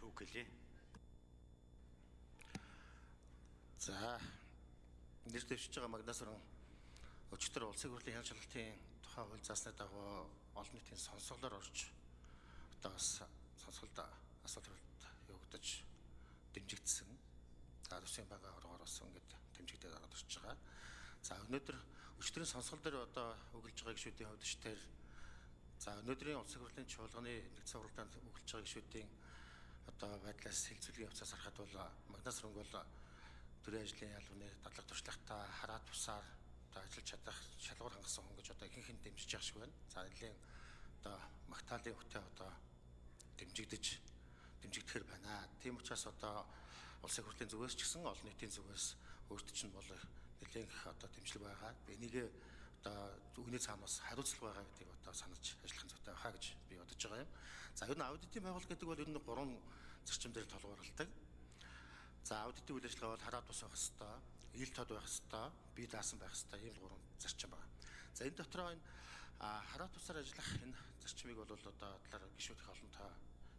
үг гэлээ. За нэр дэвшиж байгаа Магнасран өчтөр улсын хурлын хяналт шалгалтын тухай хууль заасны дагуу олон нийтийн сонсголоор орж одоо бас сонсголт асуулт явагдаж дэмжигдсэн. За төсвийн бага оргоороос ингээд дэмжигдээд ороод ирж байгаа. За өнөөдөр өчтөрийн сонсгол дээр одоо өгүүлж байгаа гишүүдийн хувьд ч за өнөөдрийн улсын хурлын чуулганы нэгдсэн уралдаанд өгүүлж байгаа гишүүдийн одоо байдлаас хэлцүүлгийн явцаас харахад бол Магнасран бол төрийн ажлын ялгууны дадлаг туршлагатай хараа тусаар одоо ажиллаж чадах шалгуур хангасан хүн гэж одоо ихэнх нь дэмжиж байгаа шиг байна. За нэлийн одоо магтаалын хөтэ одоо дэмжигдэхэр байна. Тийм учраас одоо улсын хурлын зүгээс ч гэсэн олон нийтийн зүгээс өөрт чинь бол нэлийн одоо дэмжлэг байгаа. Энийг одоо үүний цаанаас хариуцлага байгаа гэдгийг одоо санаж ажиллах зүйтэй хаа гэж би бодож байгаа юм. За ер нь аудитын байгууллага гэдэг бол ер нь 3 зарчим дээр толгуурлалдаг. За аудитын үйл ажиллагаа бол хараа тус байх хэвээр, ил тод байх хэвээр, бие даасан байх хэвээр ийм 3 зарчим байна. За энэ дотроо энэ хараа тусаар ажиллах энэ зарчмыг бол одоо талаар гишүүд их олонтоо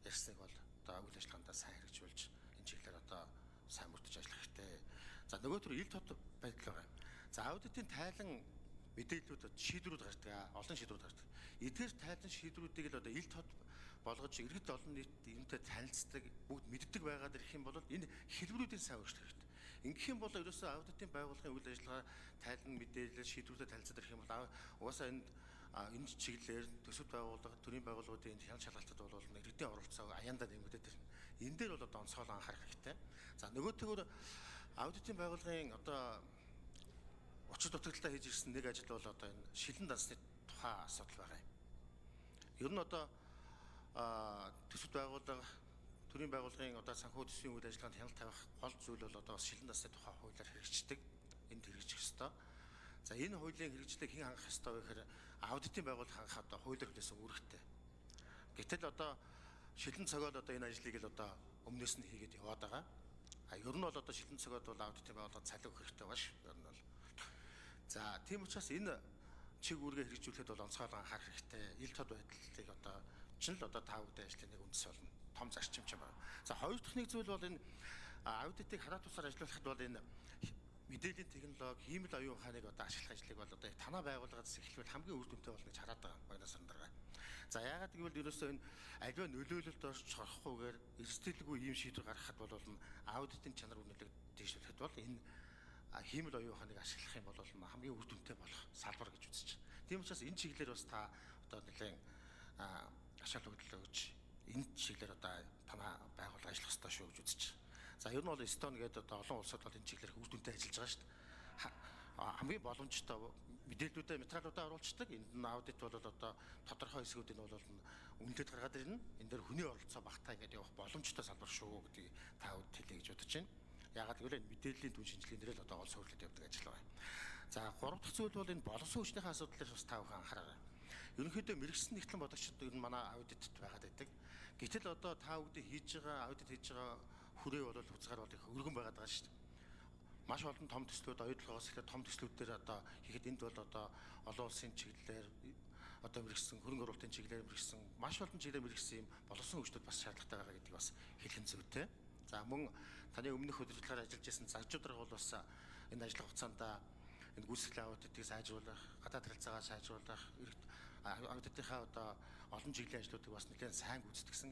ярьсныг бол одоо үйл ажиллагаандаа сайн хэрэгжүүлж энэ чиглэлээр одоо сайн мөрдөж ажиллах хэрэгтэй. За нөгөө төр ил тод байдал байгаа юм. За аудитын тайлан мэдээллүүд шийдвэрүүд гардаг, олон шийдвэрүүд гардаг. Эдгээр тайлан шийдвэрүүдийг л одоо ил тод болгож иргэд олон нийт энэтэй танилцдаг, бүгд мэддэг байгаад ирэх юм бол энэ хэлбэрүүдийн сайн өөрчлөх хэрэгтэй. Ингэх юм бол ерөөсөө аудитын байгууллагын үйл ажиллагаа тайлан мэдээлэл шийдвэрүүдэд танилцаад ирэх юм бол угаасаа энэ чиглэлээр төсөвт байгууллага, төрийн байгууллагуудын энэ хяналт шалгалтад бол иргэдийн оролцоо аяндаа нэмэгдээд ирнэ. Энэ дээр бол одоо онцгойлон анхаарах хэрэгтэй. За нөгөөтэйгөр аудитын байгууллагын одоо учир дутагдaltaа хийж ирсэн нэг ажил бол одоо энэ шилэн дансны тухай асуудал байгаа юм. Ер нь одоо төсөвт байгууллага, төрийн байгууллагын одоо санхүү төсвийн үйл ажиллагаанд хяналт тавих гол зүйл бол одоо шилэн дансны тухай хуулиар хэрэгждэг. Энд хэрэгжих ёстой. За энэ хуулийн хэрэгжлийг хэн хангах ёстой вэ гэхээр аудитын байгууллага хангах одоо хуулиар хүлээсэн үүрэгтэй. Гэтэл одоо шилэн цогоод одоо энэ ажлыг л одоо өмнөөс нь хийгээд яваад байгаа. Ер нь бол одоо шилэн цогоод бол аудитын байгууллагад цалин өгөх хэрэгтэй байна шүү. Ер нь бол. За тийм учраас энэ чиг үүргээ хэрэгжүүлэхэд бол онцгойлон анхаарах хэрэгтэй. Ил тод байдлыг одоо чинь л одоо та бүдэ ажлын нэг үндэс болно. Том зарчим ч юм байна. За хоёр дахь нэг зүйл бол энэ аудитыг хараа тусаар ажиллуулахад бол энэ мэдээллийн технологи, хиймэл оюун ухааныг одоо ашиглах ажлыг бол одоо танаа байгууллагаас эхлэвэл хамгийн үр дүнтэй болно гэж хараад байгаа Магнасран дараа. За яагаад гэвэл ерөөсөө энэ аливаа нөлөөлөлд орж чорохгүйгээр эрсдэлгүй ийм шийдвэр гаргахад бол аудитын чанар үнэлэг дэвшүүлэхэд бол энэ хиймэл оюун ухааныг ашиглах юм бол хамгийн үр дүнтэй болох салбар гэж үзэж байна. Тийм учраас энэ чиглэлээр бас та одоо нэлээд ашаал өгдөл өгч энэ чиглэлээр одоо танаа байгууллага ажиллах ёстой шүү гэж үзэж байна. За ер нь бол Эстон гэдэг одоо олон улсууд бол энэ чиглэлээр үр дүнтэй ажиллаж байгаа шүү дээ. Хамгийн боломжтой мэдээллүүдээ материалуудаа оруулцдаг. Энд нь аудит бол одоо тодорхой хэсгүүдийн бол үнэлээд гаргаад ирнэ. Энэ дээр хүний оролцоо багтаа ингэж явах боломжтой салбар шүү гэдгийг та бүд хэлье гэж бодож байна. Яагаад гэвэл энэ мэдээллийн түн шинжилгээнд дээр л одоо гол суурилт явдаг ажил байна. За гурав дахь зүйл бол энэ боловсон хүчнийхээ асуудлаар бас та бүхэн анхаараа. Ерөнхийдөө мэрэгсэн нэгтлэн бодогчид ер нь манай аудитд байгаад байдаг. Гэтэл одоо та бүдэ хийж байгаа аудит хийж байгаа хүрээ бол хуцгаар бол их өргөн байгаад байгаа шүү дээ. Маш олон том төслүүд оюутлогоос эхлээд том төслүүд дээр одоо хийхэд энд бол одоо олон улсын чиглэлээр одоо мэрэгсэн хөрөнгө оруулалтын чиглэлээр мэрэгсэн маш олон чиглэлээр мэрэгсэн юм боловсон хүчнүүд бас шаардлагатай байгаа гэдгийг бас хэлэх нь зүйтэй. За мөн таны өмнөх удирдлагаар ажиллаж байсан загжуудраг бол бас энэ ажиллах хугацаанд энэ гүйцэтгэлийн аудитыг сайжруулах, гадаад харилцаагаа сайжруулах, аудитынхаа одоо олон чиглэлийн ажлуудыг бас нэлээд сайн гүйцэтгсэн